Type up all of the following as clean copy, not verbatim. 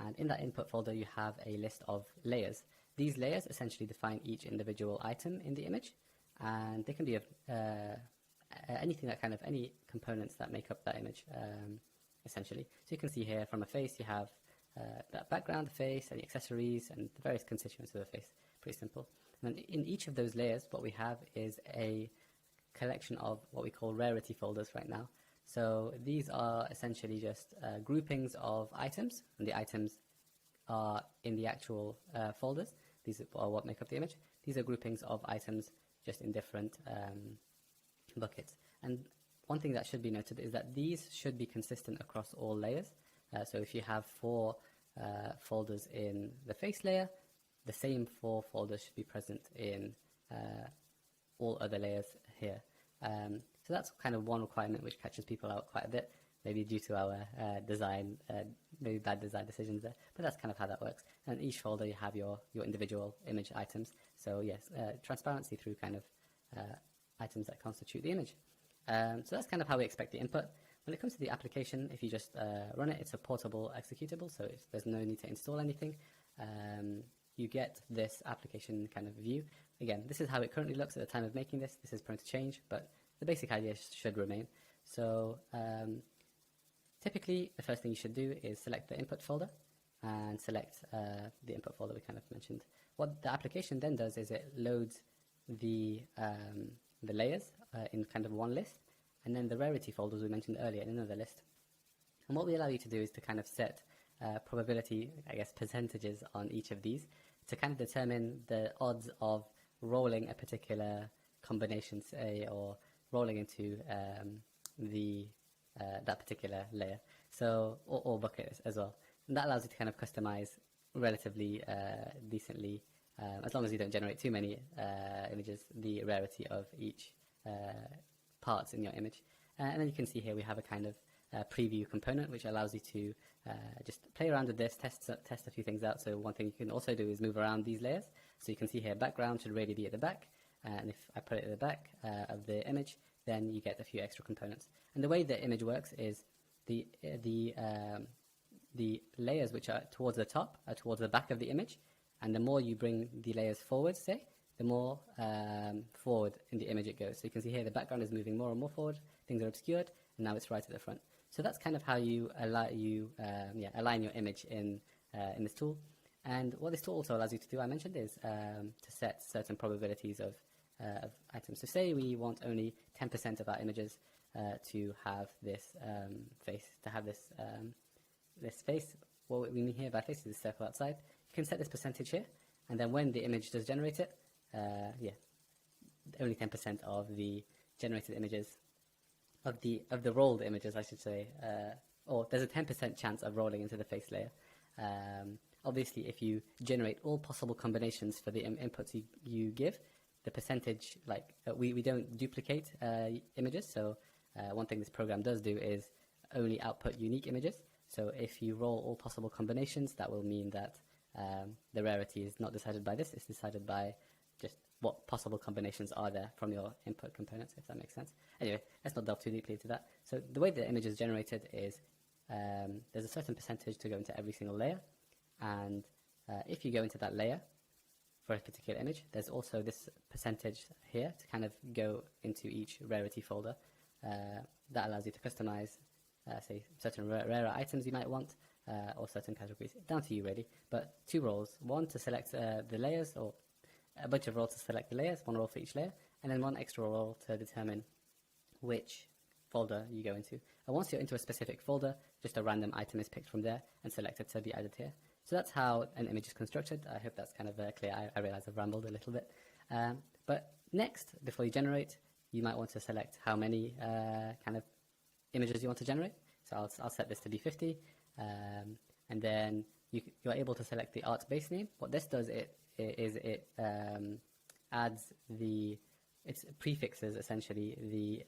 And in that input folder, you have a list of layers. These layers essentially define each individual item in the image, and they can be of anything that kind of, any components that make up that image, essentially. So you can see here from a face, you have that background, the face, any accessories, and the various constituents of the face. Pretty simple. And then in each of those layers, what we have is a collection of what we call rarity folders right now. So these are essentially just groupings of items, and the items are in the actual folders. These are what make up the image. These are groupings of items just in different buckets. And one thing that should be noted is that these should be consistent across all layers. So if you have 4 folders in the face layer, the same 4 folders should be present in all other layers here. So that's kind of one requirement which catches people out quite a bit, maybe due to our design, maybe bad design decisions there, but that's kind of how that works. And each folder you have your individual image items. So yes, transparency through kind of items that constitute the image. So that's kind of how we expect the input. When it comes to the application, if you just run it, it's a portable executable, so there's no need to install anything. You get this application kind of view. Again, this is how it currently looks at the time of making this. This is prone to change, but the basic idea should remain. So typically, the first thing you should do is select the input folder and select the input folder we kind of mentioned. What the application then does is it loads the layers in kind of one list, and then the rarity folders we mentioned earlier in another list. And what we allow you to do is to kind of set probability, I guess, percentages on each of these to kind of determine the odds of rolling a particular combination, say, or rolling into that particular layer, so or bucket as well. And that allows you to kind of customize relatively decently, as long as you don't generate too many images, the rarity of each parts in your image. And then you can see here we have a kind of preview component which allows you to just play around with this, test a few things out. So one thing you can also do is move around these layers. So you can see here background should really be at the back, and if I put it at the back of the image, then you get a few extra components. And the way the image works is the layers which are towards the top are towards the back of the image, and the more you bring the layers forward, say, the more forward in the image it goes. So you can see here the background is moving more and more forward, things are obscured, and now it's right at the front. So that's kind of how you align your image in this tool. And what this tool also allows you to do, I mentioned, is to set certain probabilities of items. So say we want only 10% of our images to have this face, this face. What we mean here by face is the circle outside. You can set this percentage here, and then when the image does generate it, only 10% of the generated images, of the rolled images, I should say, or there's a 10% chance of rolling into the face layer. Obviously, if you generate all possible combinations for the inputs you give, the percentage, we don't duplicate images, so one thing this program does do is only output unique images. So if you roll all possible combinations, that will mean that the rarity is not decided by this, it's decided by just what possible combinations are there from your input components, if that makes sense. Anyway, let's not delve too deeply into that. So the way the image is generated is there's a certain percentage to go into every single layer, and if you go into that layer for a particular image, there's also this percentage here to kind of go into each rarity folder. That allows you to customize, say, certain rarer items you might want, or certain categories, down to you really. But 2 roles, one to select the layers, or a bunch of roles to select the layers, 1 role for each layer, and then 1 extra role to determine which folder you go into. And once you're into a specific folder, just a random item is picked from there and selected to be added here. So that's how an image is constructed. I hope that's kind of clear. I realize I've rambled a little bit. But next, before you generate, you might want to select how many kind of images you want to generate. So I'll set this to be 50. And then you're able to select the art base name. What this does it adds it prefixes essentially the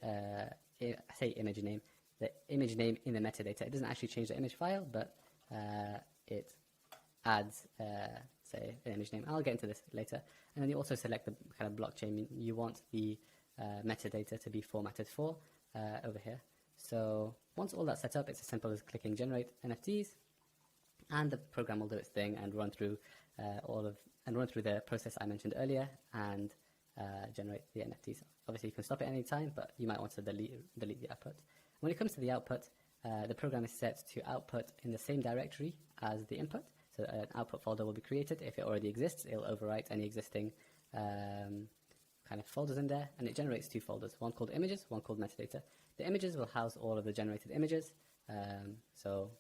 say image name, the image name in the metadata. It doesn't actually change the image file, but it adds say an image name. I'll get into this later. And then you also select the kind of blockchain you want the metadata to be formatted for over here. So once all that's set up, it's as simple as clicking generate NFTs, and the program will do its thing and run through the process I mentioned earlier and generate the NFTs. Obviously, you can stop at any time, but you might want to delete the output. When it comes to the output, the program is set to output in the same directory as the input. So an output folder will be created. If it already exists, it'll overwrite any existing kind of folders in there, and it generates two folders, one called images, one called metadata. The images will house all of the generated images, so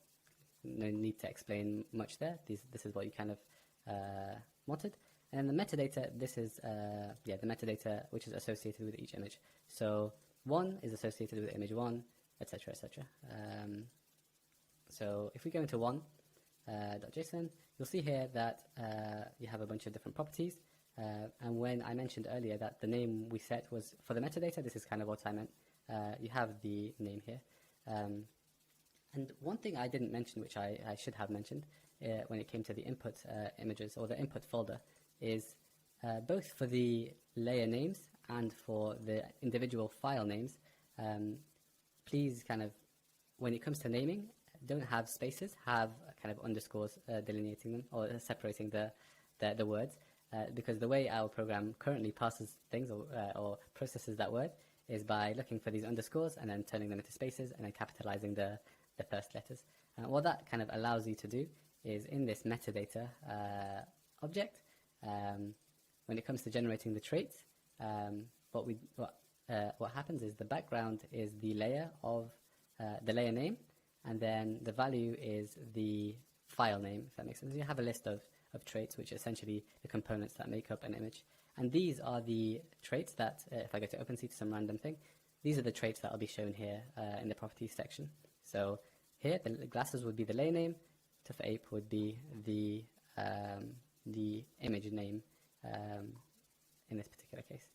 no need to explain much there. This is what you kind of wanted. And then the metadata, this is the metadata which is associated with each image. So one is associated with image one, etc., etc. So if we go into one.json, you'll see here that you have a bunch of different properties. And when I mentioned earlier that the name we set was for the metadata, this is kind of what I meant. You have the name here. And one thing I didn't mention, which I should have mentioned when it came to the input images or the input folder, is both for the layer names and for the individual file names, please kind of, when it comes to naming, don't have spaces, have kind of underscores delineating them or separating the words. Because the way our program currently passes things or processes that word is by looking for these underscores and then turning them into spaces and then capitalizing the first letters. What that kind of allows you to do is in this metadata object, when it comes to generating the traits, what happens is the background is the layer of the layer name, and then the value is the file name, if that makes sense. You have a list of traits, which are essentially the components that make up an image. And these are the traits that, if I go to Opensea to some random thing, these are the traits that will be shown here in the properties section. So here, the glasses would be the layer name, Tough Ape would be the image name in this particular case.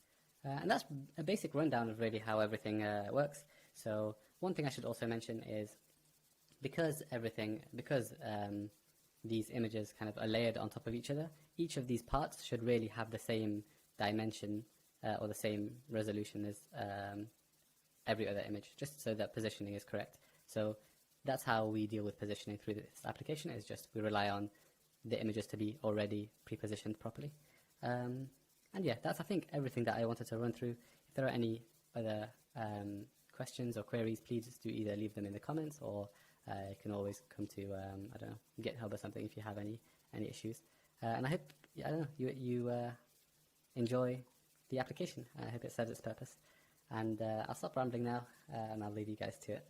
And that's a basic rundown of really how everything works. So one thing I should also mention is because these images kind of are layered on top of each other, each of these parts should really have the same dimension or the same resolution as every other image, just so that positioning is correct. So that's how we deal with positioning through this application, is just we rely on the images to be already pre-positioned properly. And yeah, that's I think everything that I wanted to run through. If there are any other questions or queries, please just do either leave them in the comments, or you can always come to I don't know, GitHub or something if you have any issues. And I hope you enjoy the application. I hope it serves its purpose. And I'll stop rambling now, and I'll leave you guys to it.